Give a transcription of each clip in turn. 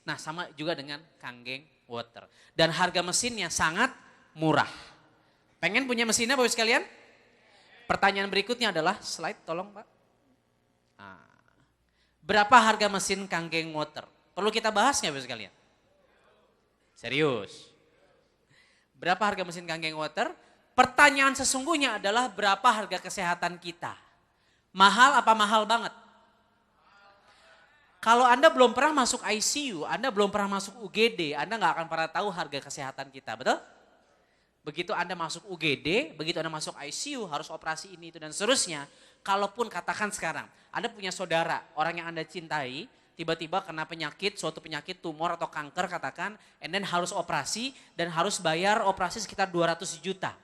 Nah sama juga dengan Kangen Water. Dan harga mesinnya sangat murah. Pengen punya mesinnya Bapak sekalian? Pertanyaan berikutnya adalah, slide tolong Pak. Nah, berapa harga mesin Kangen Water? Perlu kita bahas nggak Bapak sekalian? Serius. Berapa harga mesin Kangen Water? Pertanyaan sesungguhnya adalah berapa harga kesehatan kita? Mahal apa mahal banget? Kalau Anda belum pernah masuk ICU, Anda belum pernah masuk UGD, Anda nggak akan pernah tahu harga kesehatan kita, betul? Begitu Anda masuk UGD, begitu Anda masuk ICU, harus operasi ini, itu, dan seterusnya. Kalaupun katakan sekarang, Anda punya saudara, orang yang Anda cintai, tiba-tiba kena penyakit, suatu penyakit tumor atau kanker katakan, and then harus operasi, dan harus bayar operasi sekitar 200 juta.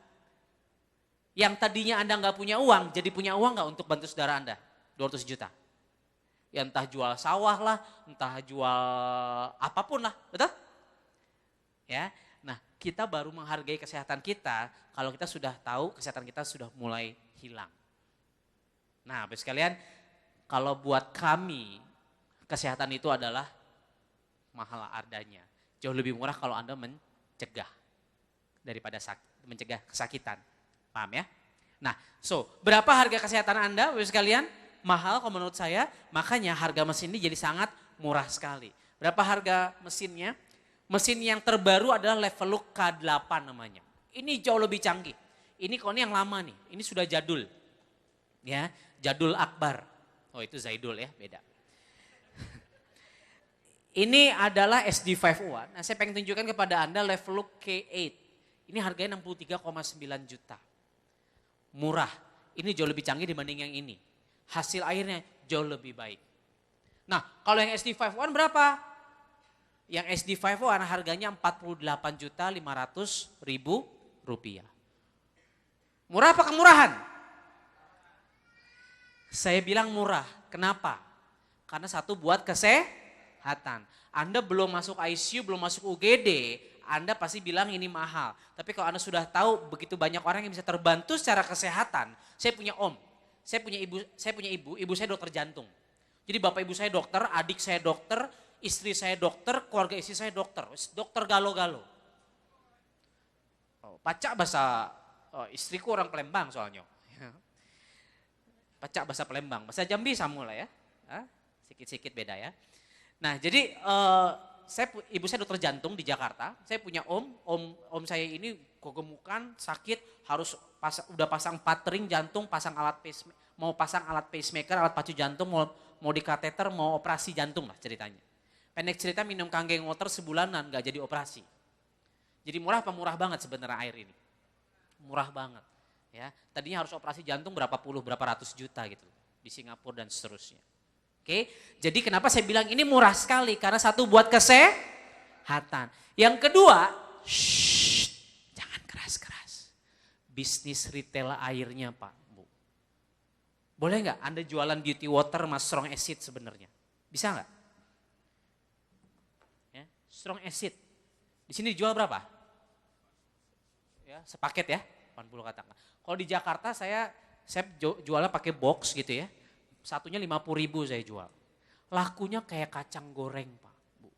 Yang tadinya Anda nggak punya uang, jadi punya uang nggak untuk bantu saudara Anda? 200 juta. Ya entah jual sawah lah, entah jual apapun lah, betul? Ya, nah kita baru menghargai kesehatan kita kalau kita sudah tahu kesehatan kita sudah mulai hilang. Nah, Bapak sekalian, kalau buat kami kesehatan itu adalah mahal adanya. Jauh lebih murah kalau Anda mencegah daripada mencegah kesakitan. Paham ya? Nah, berapa harga kesehatan Anda Bapak sekalian? Mahal kalau menurut saya, makanya harga mesin ini jadi sangat murah sekali. Berapa harga mesinnya? Mesin yang terbaru adalah Leveluk K8 namanya. Ini jauh lebih canggih. Ini kalau ini yang lama nih, ini sudah jadul. Ya, jadul akbar. Oh itu Zaidul ya, beda. Ini adalah SD51. Nah saya pengen tunjukkan kepada Anda Leveluk K8. Ini harganya 63,9 juta. Murah. Ini jauh lebih canggih dibanding yang ini. Hasil airnya jauh lebih baik. Nah kalau yang SD51 berapa? Yang SD51 harganya 48.500.000 rupiah. Murah apa kemurahan? Saya bilang murah. Kenapa? Karena satu buat kesehatan. Anda belum masuk ICU, belum masuk UGD, Anda pasti bilang ini mahal. Tapi kalau Anda sudah tahu begitu banyak orang yang bisa terbantu secara kesehatan. Saya punya om, saya punya ibu saya dokter jantung. Jadi bapak ibu saya dokter, adik saya dokter, istri saya dokter, keluarga istri saya dokter. Dokter galo-galo. Pacak bahasa istriku orang Palembang soalnya. Pacak bahasa Palembang, bahasa Jambi sama lah ya. Sikit-sikit beda ya. Nah jadi ibu saya dokter jantung di Jakarta. Saya punya om saya ini kegemukan, sakit, harus udah pasang 4 ring jantung, mau pasang alat pacemaker, alat pacu jantung, mau dikateter, mau operasi jantung lah ceritanya. Pendek cerita minum Kangen Water sebulanan gak jadi operasi. Jadi murah apa murah banget sebenarnya air ini? Murah banget. Ya, tadinya harus operasi jantung berapa ratus juta gitu di Singapura dan seterusnya. Oke, jadi kenapa saya bilang ini murah sekali? Karena satu buat kesehatan. Yang kedua, jangan keras-keras. Bisnis retail airnya Pak, Bu. Boleh nggak Anda jualan beauty water mas strong acid sebenarnya? Bisa nggak? Ya, strong acid. Di sini dijual berapa? Ya, sepaket ya, 80 katakan. Kalau di Jakarta saya jualnya pakai box gitu ya. Satunya 50.000 saya jual. Lakunya kayak kacang goreng Pak, Bu.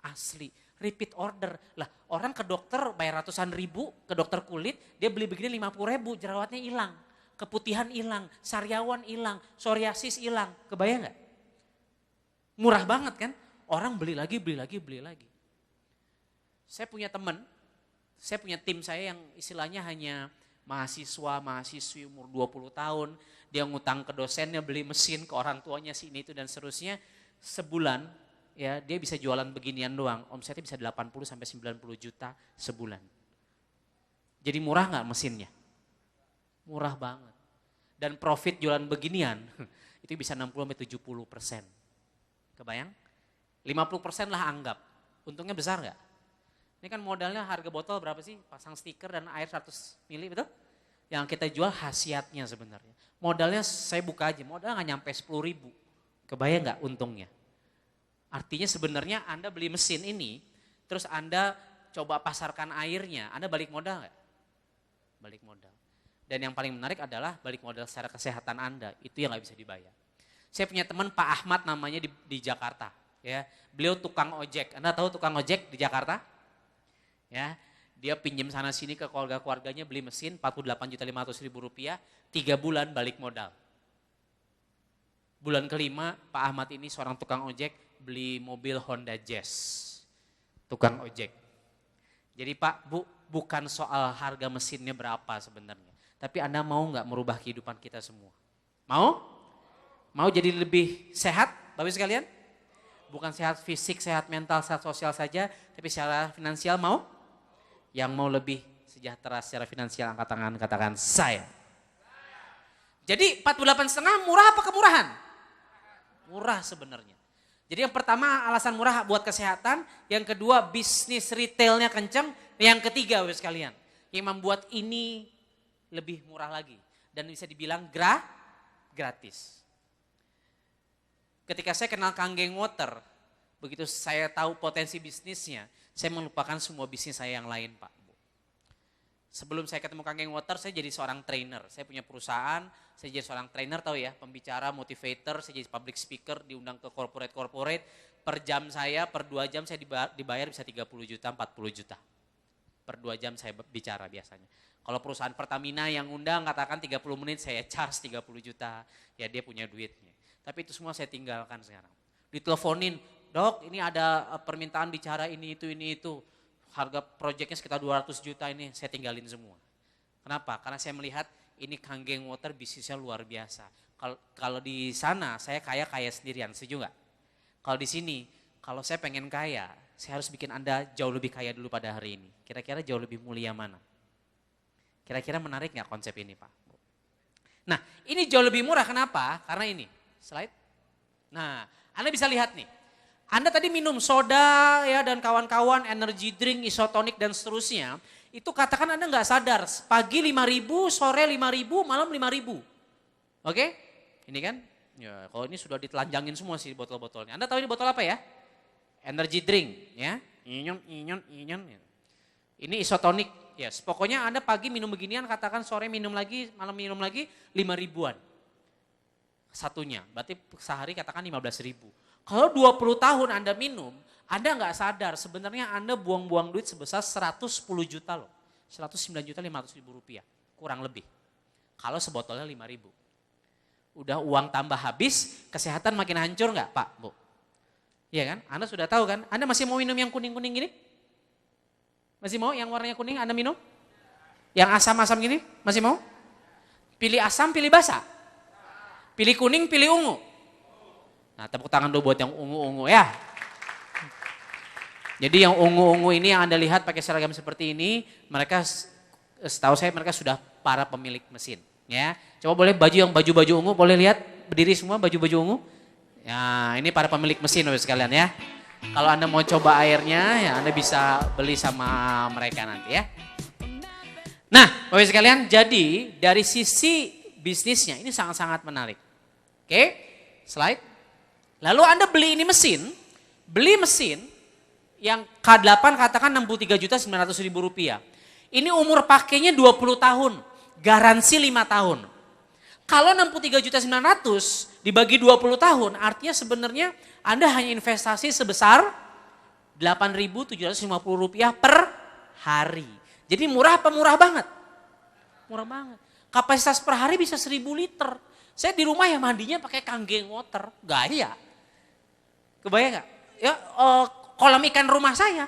Asli, repeat order. Lah orang ke dokter bayar ratusan ribu, ke dokter kulit, dia beli begini 50.000, jerawatnya hilang. Keputihan hilang, sariawan hilang, psoriasis hilang. Kebayang gak? Murah banget kan? Orang beli lagi. Saya punya teman, saya punya tim saya yang istilahnya hanya mahasiswi umur 20 tahun, dia ngutang ke dosennya, beli mesin ke orang tuanya sini itu dan seterusnya. Sebulan ya dia bisa jualan beginian doang, omsetnya bisa 80 sampai 90 juta sebulan. Jadi murah nggak mesinnya? Murah banget. Dan profit jualan beginian itu bisa 60 sampai 70%. Kebayang? 50% lah anggap. Untungnya besar nggak? Ini kan modalnya harga botol berapa sih? Pasang stiker dan air 100 mili, betul? Yang kita jual khasiatnya sebenarnya. Modalnya saya buka aja, modal nggak nyampe 10.000. Kebayang nggak untungnya? Artinya sebenarnya Anda beli mesin ini, terus Anda coba pasarkan airnya, Anda balik modal nggak? Balik modal. Dan yang paling menarik adalah balik modal secara kesehatan Anda, itu yang nggak bisa dibayar. Saya punya teman Pak Ahmad namanya di Jakarta. Ya, beliau tukang ojek. Anda tahu tukang ojek di Jakarta? Ya, dia pinjam sana sini ke keluarganya beli mesin 48.500.000 rupiah, 3 bulan balik modal. Bulan kelima Pak Ahmad ini seorang tukang ojek beli mobil Honda Jazz. Tukang ojek. Jadi Pak, Bu, bukan soal harga mesinnya berapa sebenarnya. Tapi Anda mau nggak merubah kehidupan kita semua? Mau? Mau jadi lebih sehat Bapak Ibu sekalian? Bukan sehat fisik, sehat mental, sehat sosial saja, tapi secara finansial mau? Yang mau lebih sejahtera secara finansial, angkat tangan, katakan saya. Jadi 48,5 murah apa kemurahan? Murah sebenarnya. Jadi yang pertama alasan murah buat kesehatan, yang kedua bisnis retailnya kenceng, yang ketiga Bapak sekalian, yang membuat ini lebih murah lagi dan bisa dibilang gratis. Ketika saya kenal Kanggeng Water, begitu saya tahu potensi bisnisnya, saya melupakan semua bisnis saya yang lain Pak. Sebelum saya ketemu Kanggeng Water, saya jadi seorang trainer. Saya punya perusahaan, saya jadi seorang trainer, tahu ya, pembicara, motivator, saya jadi public speaker, diundang ke corporate. Per jam saya, per 2 jam saya dibayar bisa 30 juta, 40 juta. Per 2 jam saya bicara biasanya. Kalau perusahaan Pertamina yang undang katakan 30 menit saya charge 30 juta, ya dia punya duitnya. Tapi itu semua saya tinggalkan sekarang. Diteleponin, Dok ini ada permintaan bicara ini itu. Harga proyeknya sekitar 200 juta ini saya tinggalin semua. Kenapa? Karena saya melihat ini Kanggeng Water bisnisnya luar biasa. Kalau di sana saya kaya sendirian, setuju nggak? Kalau di sini, kalau saya pengen kaya, saya harus bikin Anda jauh lebih kaya dulu pada hari ini. Kira-kira jauh lebih mulia mana? Kira-kira menarik nggak konsep ini Pak? Nah ini jauh lebih murah, kenapa? Karena ini. Slide. Nah, Anda bisa lihat nih. Anda tadi minum soda ya dan kawan-kawan, energy drink, isotonik dan seterusnya. Itu katakan Anda nggak sadar, pagi 5.000, sore 5.000, malam 5.000. Oke? Ini kan, ya kalau ini sudah ditelanjangin semua sih botol-botolnya. Anda tahu ini botol apa ya? Energy drink ya. Inyon. Ini isotonik. Yes, pokoknya Anda pagi minum beginian, katakan sore minum lagi, malam minum lagi 5.000-an. Satunya, berarti sehari katakan 15.000. Kalau 20 tahun Anda minum, Anda nggak sadar sebenarnya Anda buang-buang duit sebesar 110 juta loh. 109.500.000 rupiah, kurang lebih. Kalau sebotolnya 5.000. Udah uang tambah habis, kesehatan makin hancur nggak Pak, Bu? Iya kan? Anda sudah tahu kan? Anda masih mau minum yang kuning-kuning gini? Masih mau yang warnanya kuning Anda minum? Yang asam-asam gini? Masih mau? Pilih asam, pilih basah? Pilih kuning, pilih ungu. Nah tepuk tangan dulu buat yang ungu-ungu ya. Jadi yang ungu-ungu ini yang Anda lihat pakai seragam seperti ini, mereka setahu saya mereka sudah para pemilik mesin. Ya, coba boleh yang baju-baju ungu, boleh lihat berdiri semua baju-baju ungu. Ya ini para pemilik mesin Bapak sekalian ya. Kalau Anda mau coba airnya ya Anda bisa beli sama mereka nanti ya. Nah Bapak sekalian, jadi dari sisi bisnisnya ini sangat-sangat menarik. Oke, slide. Lalu Anda beli mesin yang K8 katakan 63.900.000 rupiah. Ini umur pakainya 20 tahun, garansi 5 tahun. Kalau 63.900.000 dibagi 20 tahun, artinya sebenarnya Anda hanya investasi sebesar 8.750 rupiah per hari. Jadi murah apa murah banget? Murah banget. Kapasitas per hari bisa 1.000 liter. Saya di rumah ya mandinya pakai Kanggeng Water, gaya. Kebayang gak? Ya, kolam ikan rumah saya,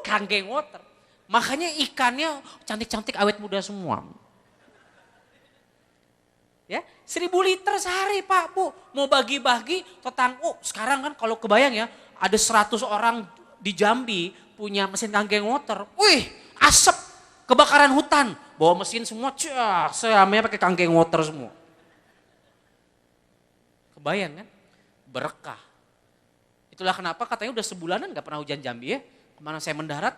Kanggeng Water. Makanya ikannya cantik-cantik awet muda semua. Ya, 1.000 liter sehari Pak Bu. Mau bagi-bagi sekarang kan kalau kebayang ya, ada 100 orang di Jambi punya mesin Kanggeng Water. Wih, asap kebakaran hutan. Bawa mesin semua, semuanya pakai Kanggeng Water semua. Kebayang kan? Berkah. Itulah kenapa katanya udah sebulanan gak pernah hujan Jambi ya. Kemana saya mendarat dari